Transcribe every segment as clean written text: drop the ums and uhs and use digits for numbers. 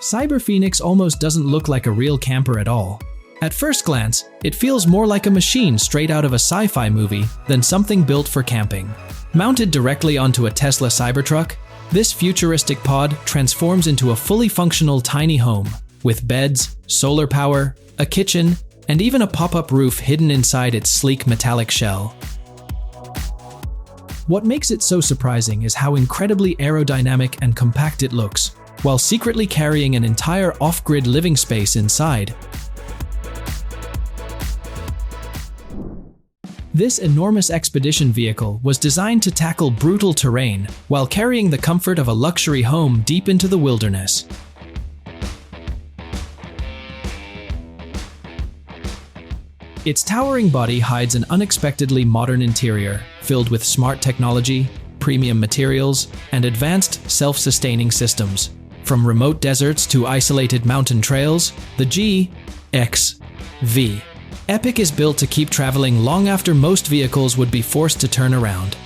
Cyber Phoenix almost doesn't look like a real camper at all. At first glance, it feels more like a machine straight out of a sci-fi movie than something built for camping. Mounted directly onto a Tesla Cybertruck, this futuristic pod transforms into a fully functional tiny home, with beds, solar power, a kitchen, and even a pop-up roof hidden inside its sleek metallic shell. What makes it so surprising is how incredibly aerodynamic and compact it looks, while secretly carrying an entire off-grid living space inside. This enormous expedition vehicle was designed to tackle brutal terrain while carrying the comfort of a luxury home deep into the wilderness. Its towering body hides an unexpectedly modern interior, filled with smart technology, premium materials, and advanced self-sustaining systems. From remote deserts to isolated mountain trails, the GX-V Epic is built to keep traveling long after most vehicles would be forced to turn around.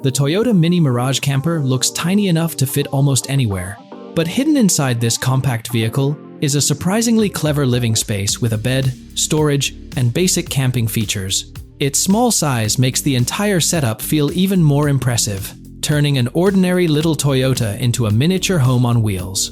The Toyota Mini Mirage camper looks tiny enough to fit almost anywhere, but hidden inside this compact vehicle is a surprisingly clever living space with a bed, storage, and basic camping features. Its small size makes the entire setup feel even more impressive, turning an ordinary little Toyota into a miniature home on wheels.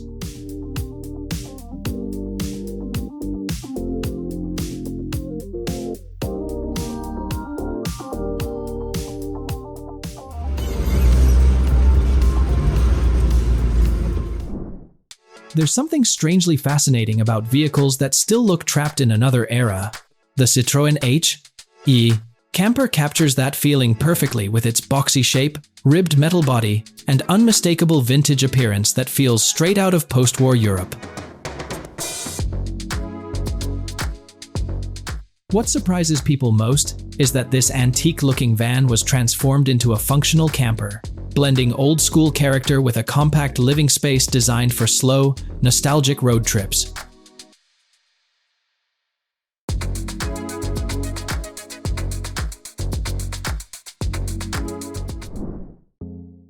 There's something strangely fascinating about vehicles that still look trapped in another era. The Citroën H-E camper captures that feeling perfectly with its boxy shape, ribbed metal body, and unmistakable vintage appearance that feels straight out of post-war Europe. What surprises people most is that this antique-looking van was transformed into a functional camper, blending old-school character with a compact living space designed for slow, nostalgic road trips.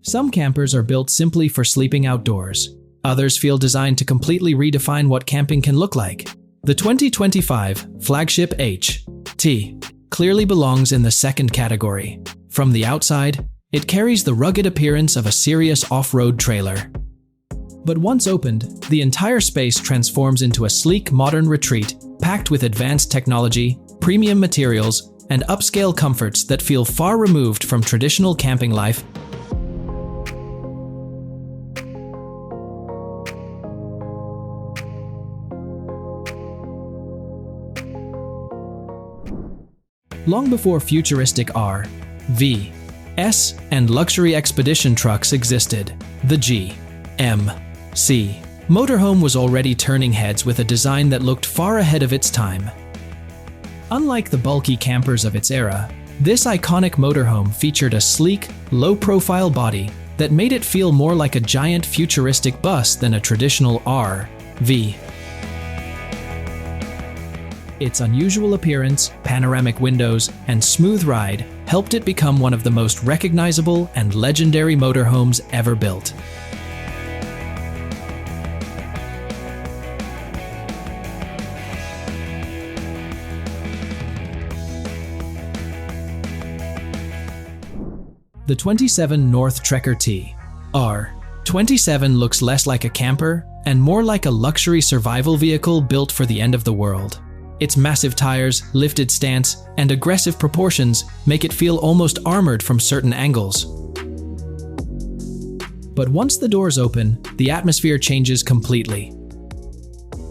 Some campers are built simply for sleeping outdoors. Others feel designed to completely redefine what camping can look like. The 2025 flagship H-T clearly belongs in the second category. From the outside, it carries the rugged appearance of a serious off-road trailer. But once opened, the entire space transforms into a sleek, modern retreat packed with advanced technology, premium materials, and upscale comforts that feel far removed from traditional camping life. Long before futuristic R, V, S, and luxury expedition trucks existed, the G-M-C motorhome was already turning heads with a design that looked far ahead of its time. Unlike the bulky campers of its era, this iconic motorhome featured a sleek, low-profile body that made it feel more like a giant futuristic bus than a traditional R-V. Its unusual appearance, panoramic windows, and smooth ride helped it become one of the most recognizable and legendary motorhomes ever built. The 27 North Trekker T R27 looks less like a camper and more like a luxury survival vehicle built for the end of the world. Its massive tires, lifted stance, and aggressive proportions make it feel almost armored from certain angles. But once the doors open, the atmosphere changes completely.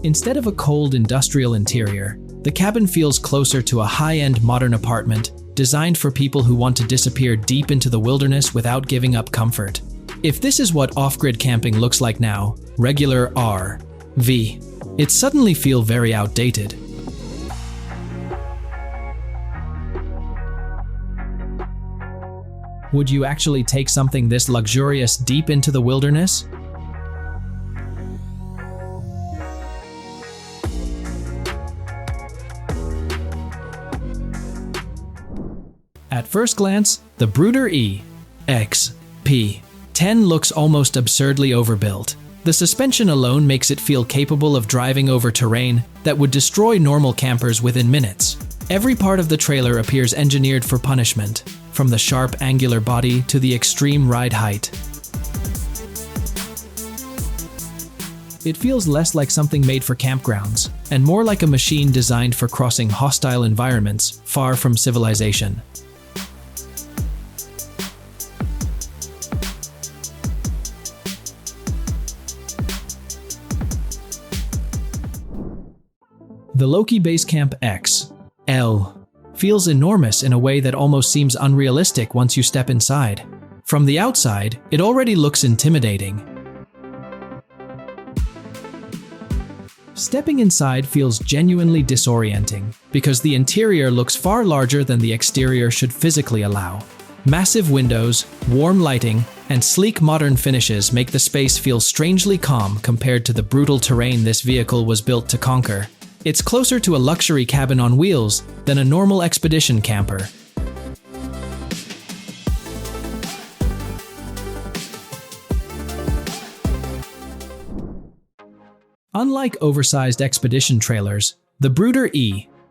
Instead of a cold industrial interior, the cabin feels closer to a high-end modern apartment designed for people who want to disappear deep into the wilderness without giving up comfort. If this is what off-grid camping looks like now, regular R-V, it suddenly feels very outdated. Would you actually take something this luxurious deep into the wilderness? At first glance, the Brooder EX-P10 looks almost absurdly overbuilt. The suspension alone makes it feel capable of driving over terrain that would destroy normal campers within minutes. Every part of the trailer appears engineered for punishment, from the sharp angular body to the extreme ride height. It feels less like something made for campgrounds, and more like a machine designed for crossing hostile environments far from civilization. The Loki Basecamp XL feels enormous in a way that almost seems unrealistic once you step inside. From the outside, it already looks intimidating. Stepping inside feels genuinely disorienting because the interior looks far larger than the exterior should physically allow. Massive windows, warm lighting, and sleek modern finishes make the space feel strangely calm compared to the brutal terrain this vehicle was built to conquer. It's closer to a luxury cabin on wheels than a normal expedition camper. Unlike oversized expedition trailers, the Brooder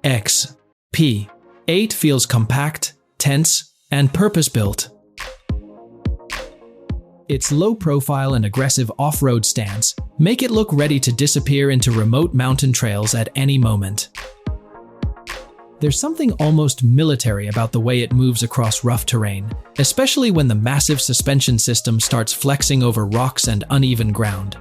EX-P8 feels compact, tense, and purpose-built. Its low profile and aggressive off-road stance make it look ready to disappear into remote mountain trails at any moment. There's something almost military about the way it moves across rough terrain, especially when the massive suspension system starts flexing over rocks and uneven ground.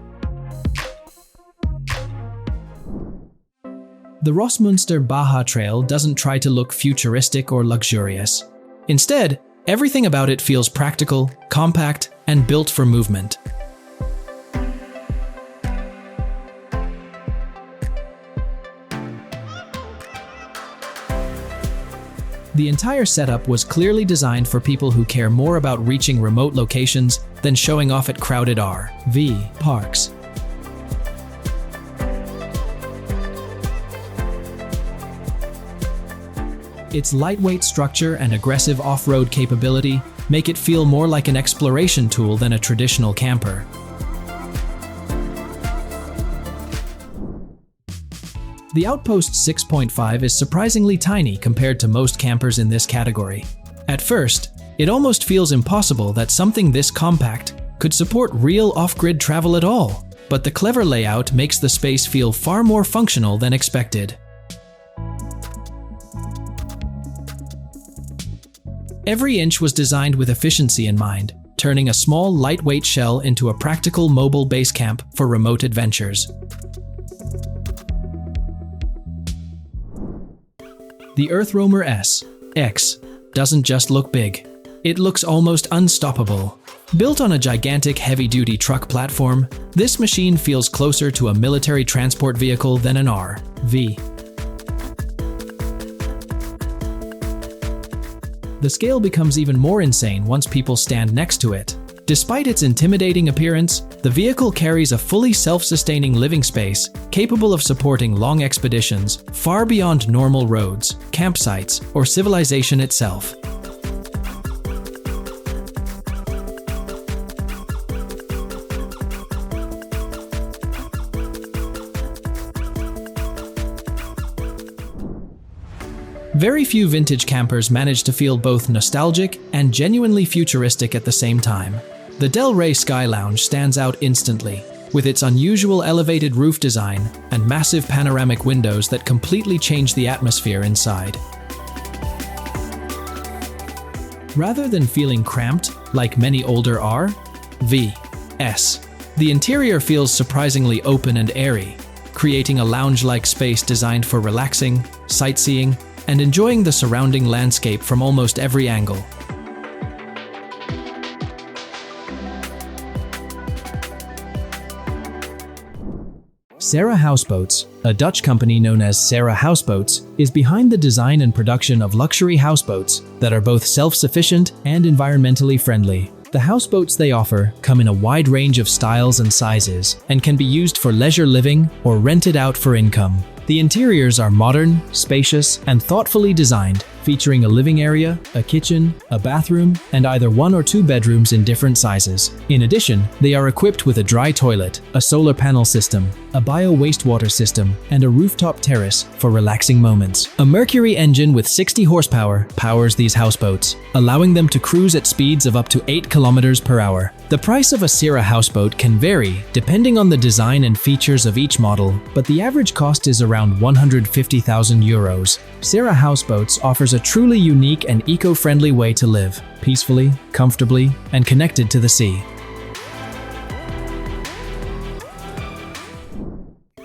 The Rossmünster Baja Trail doesn't try to look futuristic or luxurious. Instead, everything about it feels practical, compact, and built for movement. The entire setup was clearly designed for people who care more about reaching remote locations than showing off at crowded RV parks. Its lightweight structure and aggressive off-road capability make it feel more like an exploration tool than a traditional camper. The Outpost 6.5 is surprisingly tiny compared to most campers in this category. At first, it almost feels impossible that something this compact could support real off-grid travel at all, but the clever layout makes the space feel far more functional than expected. Every inch was designed with efficiency in mind, turning a small, lightweight shell into a practical mobile base camp for remote adventures. The Earthroamer SX doesn't just look big. It looks almost unstoppable. Built on a gigantic heavy-duty truck platform, this machine feels closer to a military transport vehicle than an RV. The scale becomes even more insane once people stand next to it. Despite its intimidating appearance, the vehicle carries a fully self-sustaining living space capable of supporting long expeditions far beyond normal roads, campsites, or civilization itself. Very few vintage campers manage to feel both nostalgic and genuinely futuristic at the same time. The Del Rey Sky Lounge stands out instantly, with its unusual elevated roof design and massive panoramic windows that completely change the atmosphere inside. Rather than feeling cramped, like many older RVs, the interior feels surprisingly open and airy, creating a lounge-like space designed for relaxing, sightseeing, and enjoying the surrounding landscape from almost every angle. Sarah Houseboats, a Dutch company known as Sarah Houseboats, is behind the design and production of luxury houseboats that are both self-sufficient and environmentally friendly. The houseboats they offer come in a wide range of styles and sizes and can be used for leisure living or rented out for income. The interiors are modern, spacious, and thoughtfully designed, featuring a living area, a kitchen, a bathroom, and either 1 or 2 bedrooms in different sizes. In addition, they are equipped with a dry toilet, a solar panel system, a bio-wastewater system, and a rooftop terrace for relaxing moments. A Mercury engine with 60 horsepower powers these houseboats, allowing them to cruise at speeds of up to 8 kilometers per hour. The price of a Sierra houseboat can vary depending on the design and features of each model, but the average cost is around 150,000 euros. Sierra Houseboats offers a truly unique and eco-friendly way to live, peacefully, comfortably, and connected to the sea.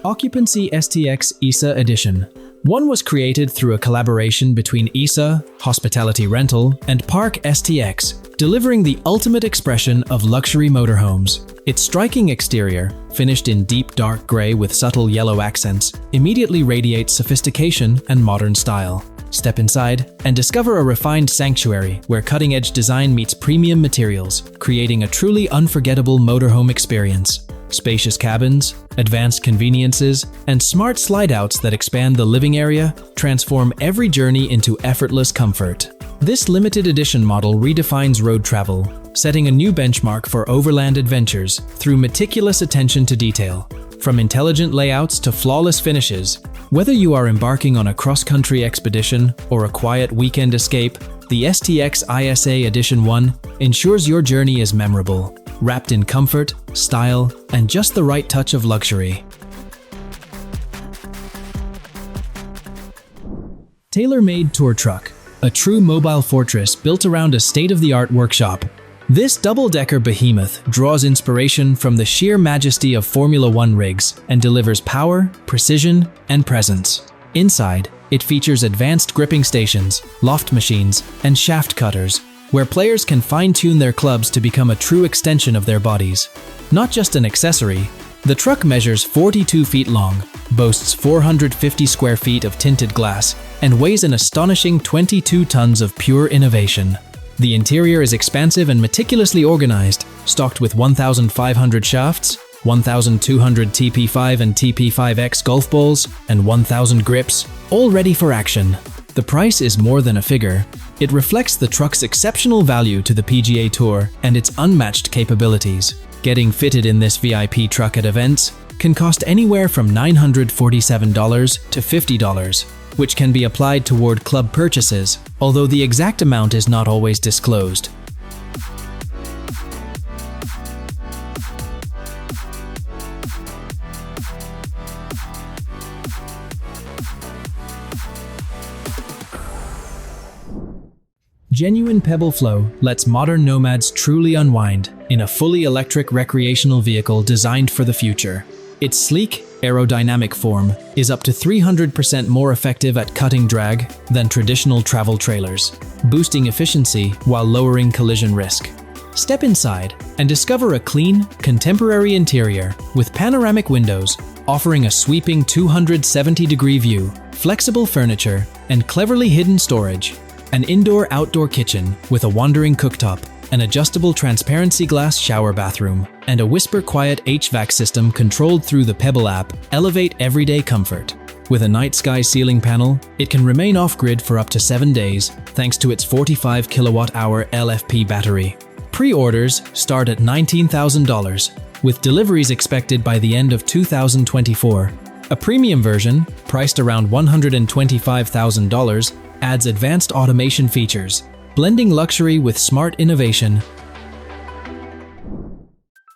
Occupancy STX ISA Edition. One was created through a collaboration between ISA, Hospitality Rental, and Park STX, delivering the ultimate expression of luxury motorhomes. Its striking exterior, finished in deep dark gray with subtle yellow accents, immediately radiates sophistication and modern style. Step inside and discover a refined sanctuary where cutting-edge design meets premium materials, creating a truly unforgettable motorhome experience. Spacious cabins, advanced conveniences, and smart slide-outs that expand the living area transform every journey into effortless comfort. This limited edition model redefines road travel, setting a new benchmark for overland adventures through meticulous attention to detail. From intelligent layouts to flawless finishes, whether you are embarking on a cross-country expedition or a quiet weekend escape, the STX ISA Edition 1 ensures your journey is memorable, wrapped in comfort, style, and just the right touch of luxury. Tailor-made tour truck, a true mobile fortress built around a state-of-the-art workshop. This double-decker behemoth draws inspiration from the sheer majesty of Formula One rigs and delivers power, precision, and presence. Inside, it features advanced gripping stations, loft machines, and shaft cutters, where players can fine-tune their clubs to become a true extension of their bodies. Not just an accessory, the truck measures 42 feet long, boasts 450 square feet of tinted glass, and weighs an astonishing 22 tons of pure innovation. The interior is expansive and meticulously organized, stocked with 1,500 shafts, 1,200 TP5 and TP5X golf balls, and 1,000 grips, all ready for action. The price is more than a figure. It reflects the truck's exceptional value to the PGA Tour and its unmatched capabilities. Getting fitted in this VIP truck at events can cost anywhere from $947 to $50, which can be applied toward club purchases, although the exact amount is not always disclosed. Genuine Pebble Flow lets modern nomads truly unwind in a fully electric recreational vehicle designed for the future. Its sleek, aerodynamic form is up to 300% more effective at cutting drag than traditional travel trailers, boosting efficiency while lowering collision risk. Step inside and discover a clean, contemporary interior with panoramic windows offering a sweeping 270-degree view, flexible furniture, and cleverly hidden storage. An indoor-outdoor kitchen with a wandering cooktop, an adjustable transparency glass shower bathroom, and a whisper-quiet HVAC system controlled through the Pebble app elevate everyday comfort. With a night sky ceiling panel, it can remain off-grid for up to 7 days thanks to its 45 kilowatt-hour LFP battery. Pre-orders start at $19,000, with deliveries expected by the end of 2024. A premium version, priced around $125,000, adds advanced automation features, blending luxury with smart innovation.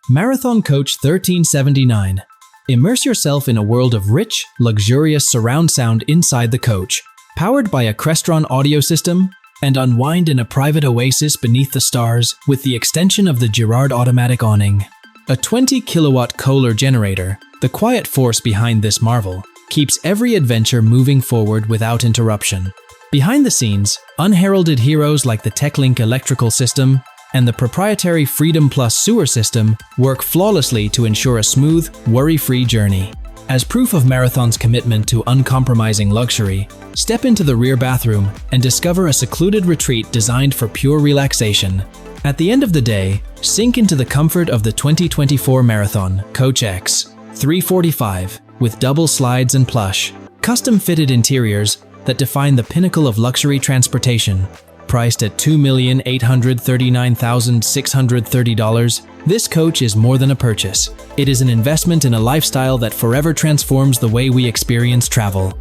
Marathon Coach 1379. Immerse yourself in a world of rich, luxurious surround sound inside the coach, powered by a Crestron audio system, and unwind in a private oasis beneath the stars with the extension of the Girard automatic awning. A 20-kilowatt Kohler generator, the quiet force behind this marvel, keeps every adventure moving forward without interruption. Behind the scenes, unheralded heroes like the TechLink electrical system and the proprietary Freedom Plus sewer system work flawlessly to ensure a smooth, worry-free journey. As proof of Marathon's commitment to uncompromising luxury, step into the rear bathroom and discover a secluded retreat designed for pure relaxation. At the end of the day, sink into the comfort of the 2024 Marathon Coach X 345 with double slides and plush, custom-fitted interiors, that define the pinnacle of luxury transportation. Priced at $2,839,630, this coach is more than a purchase. It is an investment in a lifestyle that forever transforms the way we experience travel.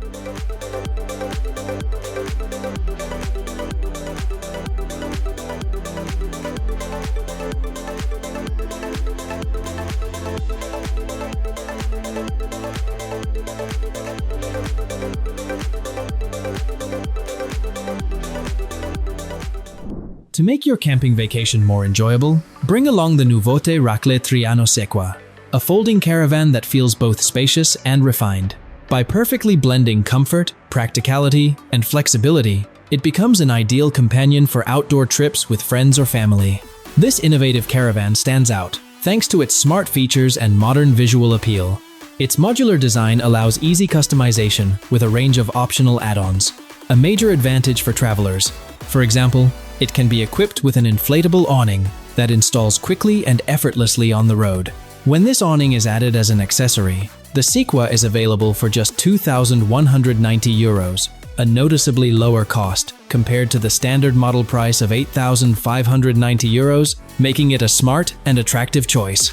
To make your camping vacation more enjoyable, bring along the Nuvote Racle Triano Sequa, a folding caravan that feels both spacious and refined. By perfectly blending comfort, practicality, and flexibility, it becomes an ideal companion for outdoor trips with friends or family. This innovative caravan stands out, thanks to its smart features and modern visual appeal. Its modular design allows easy customization with a range of optional add-ons, a major advantage for travelers. For example, it can be equipped with an inflatable awning that installs quickly and effortlessly on the road. When this awning is added as an accessory, the Sequa is available for just €2,190, a noticeably lower cost compared to the standard model price of €8,590, making it a smart and attractive choice.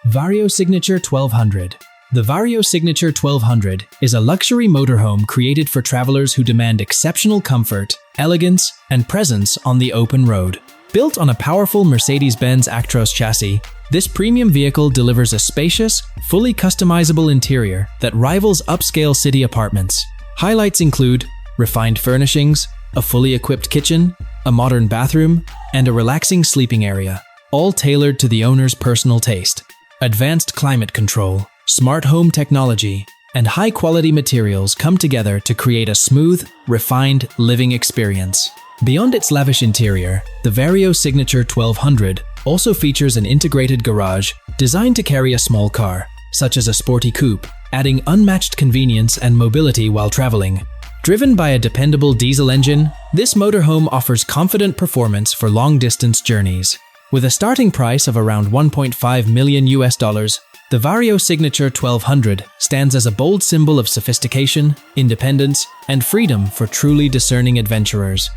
Vario Signature 1200. The Vario Signature 1200 is a luxury motorhome created for travelers who demand exceptional comfort, elegance, and presence on the open road. Built on a powerful Mercedes-Benz Actros chassis, this premium vehicle delivers a spacious, fully customizable interior that rivals upscale city apartments. Highlights include refined furnishings, a fully equipped kitchen, a modern bathroom, and a relaxing sleeping area, all tailored to the owner's personal taste. Advanced climate control, smart home technology, and high-quality materials come together to create a smooth, refined living experience. Beyond its lavish interior, the Vario Signature 1200 also features an integrated garage designed to carry a small car, such as a sporty coupe, adding unmatched convenience and mobility while traveling. Driven by a dependable diesel engine, this motorhome offers confident performance for long-distance journeys. With a starting price of around $1.5 million, the Vario Signature 1200 stands as a bold symbol of sophistication, independence, and freedom for truly discerning adventurers.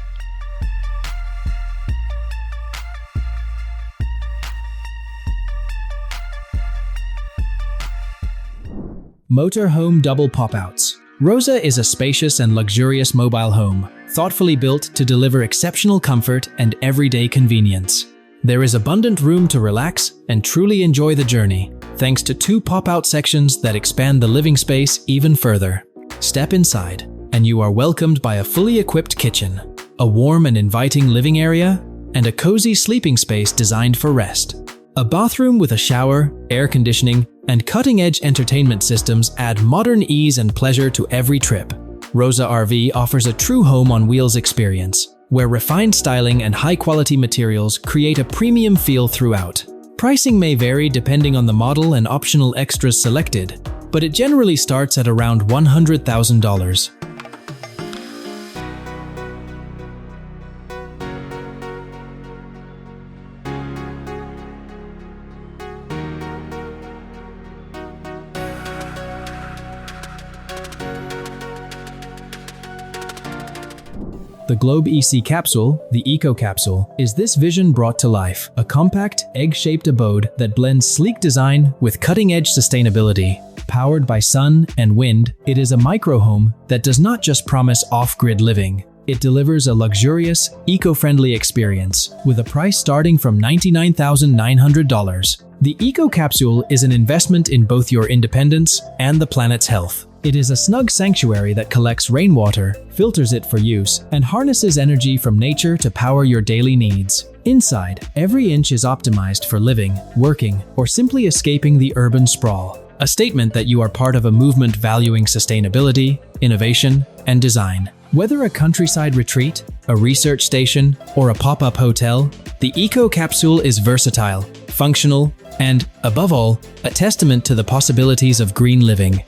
Motorhome Double Pop-Outs. Rosa is a spacious and luxurious mobile home, thoughtfully built to deliver exceptional comfort and everyday convenience. There is abundant room to relax and truly enjoy the journey, thanks to two pop-out sections that expand the living space even further. Step inside, and you are welcomed by a fully equipped kitchen, a warm and inviting living area, and a cozy sleeping space designed for rest. A bathroom with a shower, air conditioning, and cutting-edge entertainment systems add modern ease and pleasure to every trip. Rosa RV offers a true home on wheels experience, where refined styling and high-quality materials create a premium feel throughout. Pricing may vary depending on the model and optional extras selected, but it generally starts at around $100,000. The Globe EC Capsule, the Eco Capsule, is this vision brought to life, a compact, egg-shaped abode that blends sleek design with cutting-edge sustainability. Powered by sun and wind, it is a micro-home that does not just promise off-grid living. It delivers a luxurious, eco-friendly experience, with a price starting from $99,900. The Eco Capsule is an investment in both your independence and the planet's health. It is a snug sanctuary that collects rainwater, filters it for use, and harnesses energy from nature to power your daily needs. Inside, every inch is optimized for living, working, or simply escaping the urban sprawl. A statement that you are part of a movement valuing sustainability, innovation, and design. Whether a countryside retreat, a research station, or a pop-up hotel, the Eco Capsule is versatile, functional, and, above all, a testament to the possibilities of green living.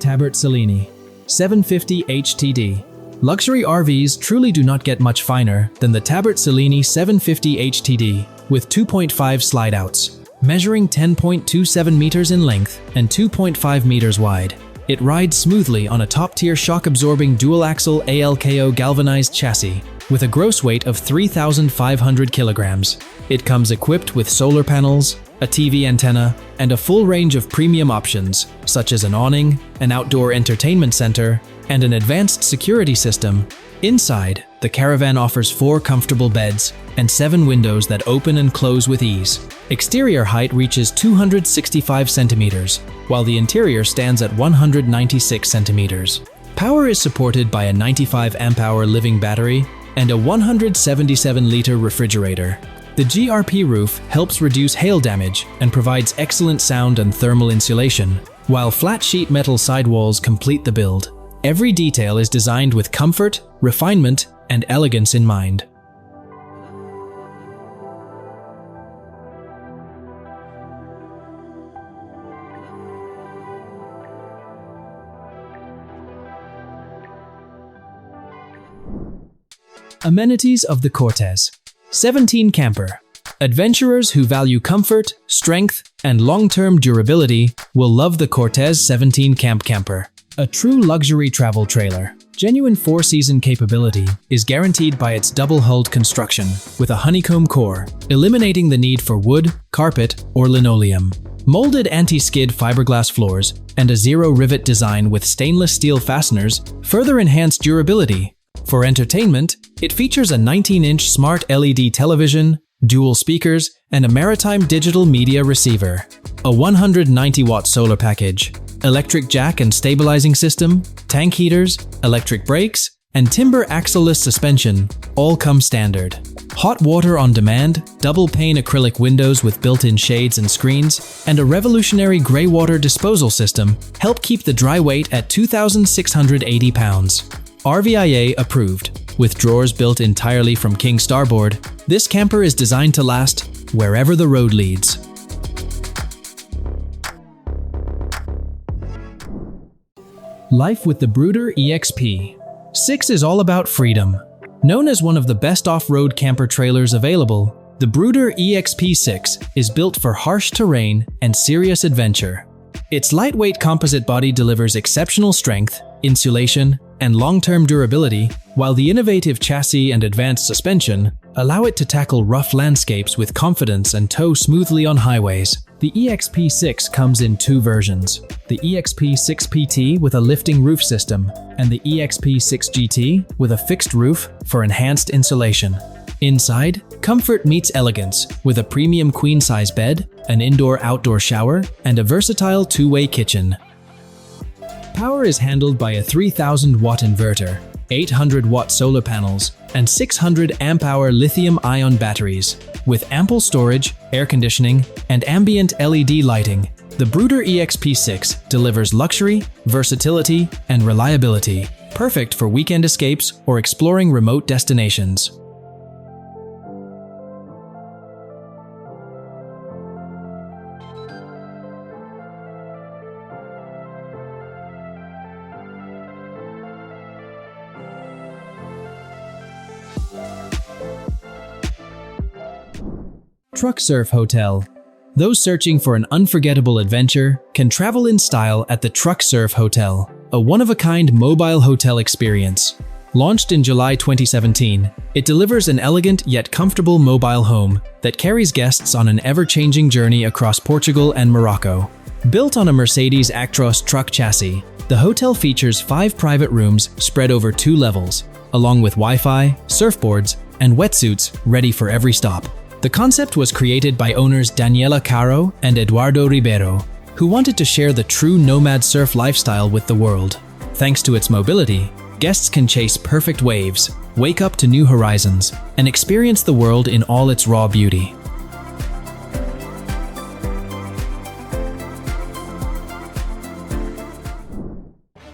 Tabert Cellini 750 HTD. Luxury RVs truly do not get much finer than the Tabert Cellini 750 HTD with 2.5 slide-outs, measuring 10.27 meters in length and 2.5 meters wide. It rides smoothly on a top-tier shock-absorbing dual-axle ALKO galvanized chassis with a gross weight of 3,500 kilograms. It comes equipped with solar panels, a TV antenna, and a full range of premium options, such as an awning, an outdoor entertainment center, and an advanced security system. Inside, the caravan offers 4 comfortable beds and 7 windows that open and close with ease. Exterior height reaches 265 centimeters, while the interior stands at 196 centimeters. Power is supported by a 95 amp-hour living battery and a 177-liter refrigerator. The GRP roof helps reduce hail damage and provides excellent sound and thermal insulation, while flat sheet metal sidewalls complete the build. Every detail is designed with comfort, refinement, and elegance in mind. Amenities of the Cortez 17 Camper. Adventurers who value comfort, strength, and long-term durability will love the Cortez 17 Camper. A true luxury travel trailer. Genuine 4-season capability is guaranteed by its double-hulled construction with a honeycomb core, eliminating the need for wood, carpet, or linoleum. Molded anti-skid fiberglass floors and a zero-rivet design with stainless steel fasteners further enhance durability. For entertainment, it features a 19-inch smart LED television, dual speakers, and a maritime digital media receiver. A 190-watt solar package, electric jack and stabilizing system, tank heaters, electric brakes, and timber axle-less suspension all come standard. Hot water on demand, double-pane acrylic windows with built-in shades and screens, and a revolutionary gray water disposal system help keep the dry weight at 2,680 pounds. RVIA approved. With drawers built entirely from King Starboard, this camper is designed to last wherever the road leads. Life with the Brooder EXP 6 is all about freedom. Known as one of the best off-road camper trailers available, the Brooder EXP 6 is built for harsh terrain and serious adventure. Its lightweight composite body delivers exceptional strength, insulation, and long-term durability, while the innovative chassis and advanced suspension allow it to tackle rough landscapes with confidence and tow smoothly on highways. The EXP6 comes in 2 versions, the EXP6PT with a lifting roof system and the EXP6GT with a fixed roof for enhanced insulation. Inside, comfort meets elegance with a premium queen-size bed, an indoor-outdoor shower, and a versatile 2-way kitchen. Power is handled by a 3,000-watt inverter, 800-watt solar panels, and 600 amp-hour lithium-ion batteries. With ample storage, air conditioning, and ambient LED lighting, the Brooder EXP6 delivers luxury, versatility, and reliability, perfect for weekend escapes or exploring remote destinations. Truck Surf Hotel. Those searching for an unforgettable adventure can travel in style at the Truck Surf Hotel, a one-of-a-kind mobile hotel experience. Launched in July 2017, it delivers an elegant yet comfortable mobile home that carries guests on an ever-changing journey across Portugal and Morocco. Built on a Mercedes Actros truck chassis, the hotel features 5 private rooms spread over 2 levels, along with Wi-Fi, surfboards, and wetsuits ready for every stop. The concept was created by owners Daniela Caro and Eduardo Ribeiro, who wanted to share the true nomad surf lifestyle with the world. Thanks to its mobility, guests can chase perfect waves, wake up to new horizons, and experience the world in all its raw beauty.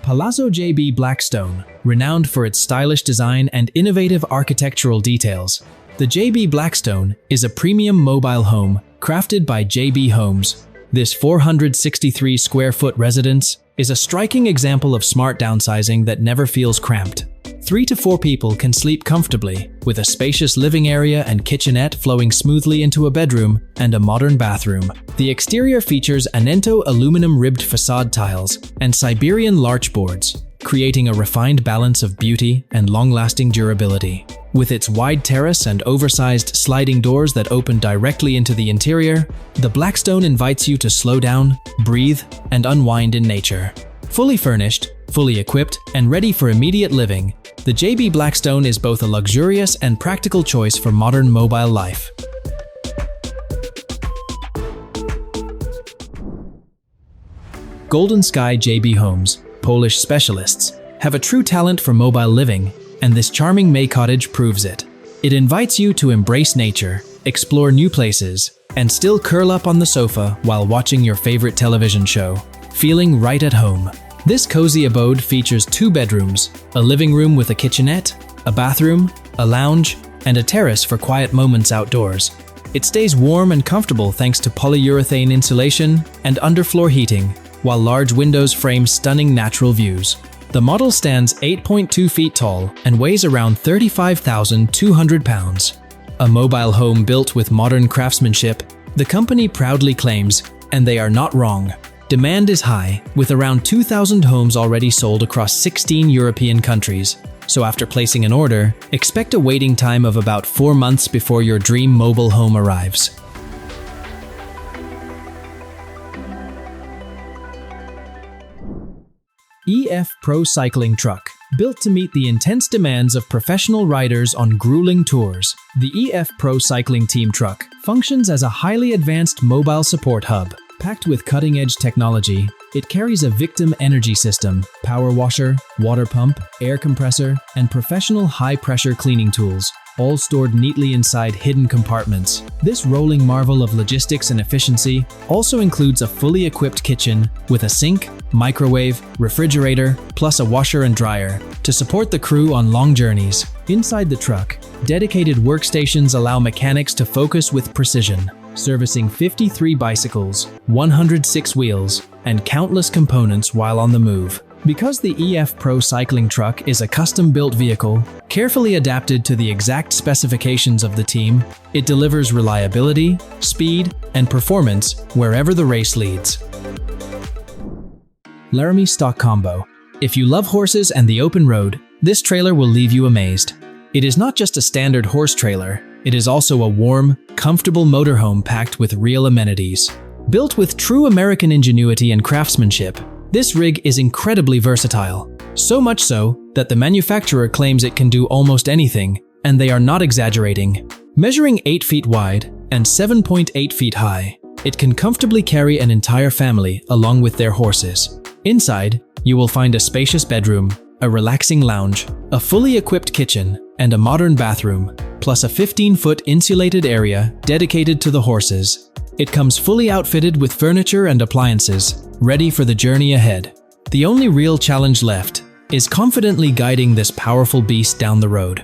Palazzo JB Blackstone, renowned for its stylish design and innovative architectural details. The JB Blackstone is a premium mobile home crafted by JB Homes. This 463 square foot residence is a striking example of smart downsizing that never feels cramped. 3 to 4 people can sleep comfortably, with a spacious living area and kitchenette flowing smoothly into a bedroom and a modern bathroom. The exterior features Anento aluminum ribbed facade tiles and Siberian larch boards, creating a refined balance of beauty and long-lasting durability. With its wide terrace and oversized sliding doors that open directly into the interior, the Blackstone invites you to slow down, breathe, and unwind in nature. Fully furnished, fully equipped, and ready for immediate living, the JB Blackstone is both a luxurious and practical choice for modern mobile life. Golden Sky JB Homes, Polish specialists, have a true talent for mobile living, and this charming May cottage proves it. It invites you to embrace nature, explore new places, and still curl up on the sofa while watching your favorite television show, feeling right at home. This cozy abode features 2 bedrooms, a living room with a kitchenette, a bathroom, a lounge, and a terrace for quiet moments outdoors. It stays warm and comfortable thanks to polyurethane insulation and underfloor heating, while large windows frame stunning natural views. The model stands 8.2 feet tall and weighs around 35,200 pounds. A mobile home built with modern craftsmanship, the company proudly claims, and they are not wrong. Demand is high, with around 2,000 homes already sold across 16 European countries. So after placing an order, expect a waiting time of about 4 months before your dream mobile home arrives. EF Pro Cycling Truck. Built to meet the intense demands of professional riders on grueling tours, the EF Pro Cycling Team Truck functions as a highly advanced mobile support hub. Packed with cutting-edge technology, it carries a Victim energy system, power washer, water pump, air compressor, and professional high-pressure cleaning tools, all stored neatly inside hidden compartments. This rolling marvel of logistics and efficiency also includes a fully equipped kitchen with a sink, microwave, refrigerator, plus a washer and dryer to support the crew on long journeys. Inside the truck, dedicated workstations allow mechanics to focus with precision, servicing 53 bicycles, 106 wheels, and countless components while on the move. Because the EF Pro Cycling Truck is a custom-built vehicle, carefully adapted to the exact specifications of the team, it delivers reliability, speed, and performance wherever the race leads. Laramie Stock Combo. If you love horses and the open road, this trailer will leave you amazed. It is not just a standard horse trailer, it is also a warm, comfortable motorhome packed with real amenities. Built with true American ingenuity and craftsmanship, this rig is incredibly versatile. So much so that the manufacturer claims it can do almost anything, and they are not exaggerating. Measuring 8 feet wide and 7.8 feet high, it can comfortably carry an entire family along with their horses. Inside, you will find a spacious bedroom, a relaxing lounge, a fully equipped kitchen, and a modern bathroom, plus a 15-foot insulated area dedicated to the horses. It comes fully outfitted with furniture and appliances, ready for the journey ahead. The only real challenge left is confidently guiding this powerful beast down the road.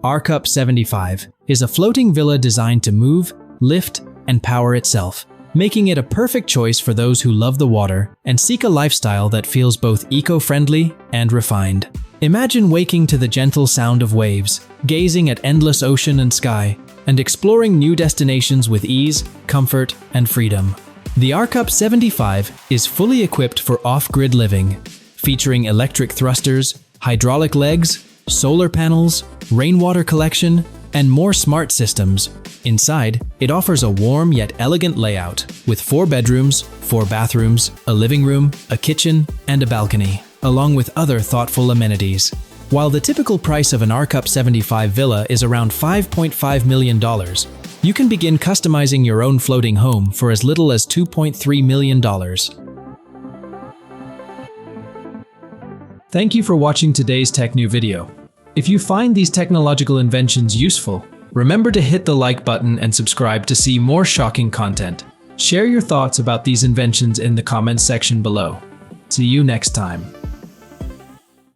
Arcup 75 is a floating villa designed to move, lift, and power itself, making it a perfect choice for those who love the water and seek a lifestyle that feels both eco-friendly and refined. Imagine waking to the gentle sound of waves, gazing at endless ocean and sky, and exploring new destinations with ease, comfort, and freedom. The Arcup 75 is fully equipped for off-grid living, featuring electric thrusters, hydraulic legs, solar panels, rainwater collection, and more smart systems. Inside, it offers a warm yet elegant layout with 4 bedrooms, 4 bathrooms, a living room, a kitchen, and a balcony, along with other thoughtful amenities. While the typical price of an Arcup 75 villa is around $5.5 million, you can begin customizing your own floating home for as little as $2.3 million. Thank you for watching today's TechNew video. If you find these technological inventions useful, remember to hit the like button and subscribe to see more shocking content. Share your thoughts about these inventions in the comments section below. See you next time.